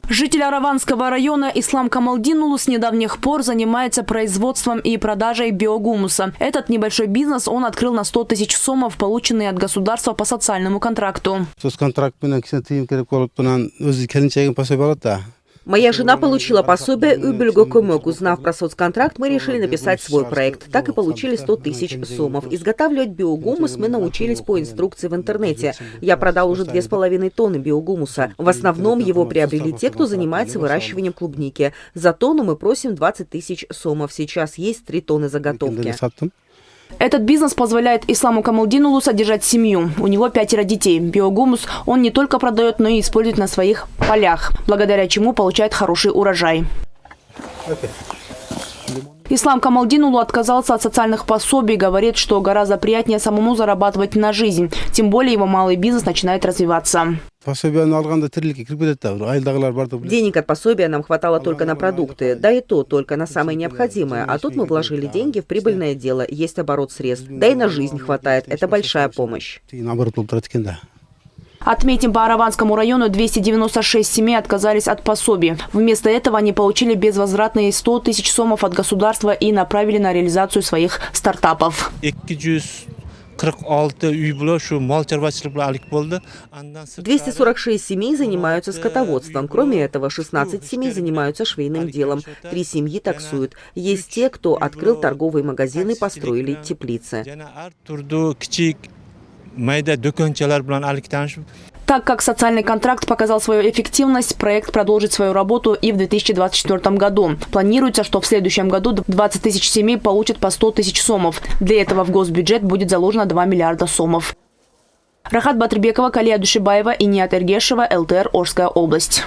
Житель Араванского района Ислам Камалдинулу с недавних пор занимается производством и продажей биогумуса. Этот небольшой бизнес он открыл на 100 тысяч сомов, полученные от государства по социальному контракту. Моя жена получила пособие Убельго Комок. Узнав про соцконтракт, мы решили написать свой проект. Так и получили 100 тысяч сомов. Изготавливать биогумус мы научились по инструкции в интернете. Я продал уже 2,5 тонны биогумуса. В основном его приобрели те, кто занимается выращиванием клубники. За тонну мы просим 20 тысяч сомов. Сейчас есть 3 тонны заготовки. Этот бизнес позволяет Исламу Камалдинулу содержать семью. У него 5 детей. Биогумус он не только продает, но и использует на своих полях, благодаря чему получает хороший урожай. Ислам Камалдинулу отказался от социальных пособий, говорит, что гораздо приятнее самому зарабатывать на жизнь. Тем более его малый бизнес начинает развиваться. Денег от пособия нам хватало только на продукты, да и то только на самое необходимое. А тут мы вложили деньги в прибыльное дело, есть оборот средств. Да и на жизнь хватает, это большая помощь. Отметим, по Араванскому району 296 семей отказались от пособий. Вместо этого они получили безвозвратные 100 тысяч сомов от государства и направили на реализацию своих стартапов. 246 семей занимаются скотоводством. Кроме этого, 16 семей занимаются швейным делом. 3 семьи таксуют. Есть те, кто открыл торговые магазины, построили теплицы. Так как социальный контракт показал свою эффективность, проект продолжит свою работу и в 2024 году. Планируется, что в следующем году 20 тысяч семей получат по 100 тысяч сомов. Для этого в госбюджет будет заложено 2 миллиарда сомов. Рахат Батырбекова, Калия Душибаева и Ниат Эргешева, ЛТР, Орская область.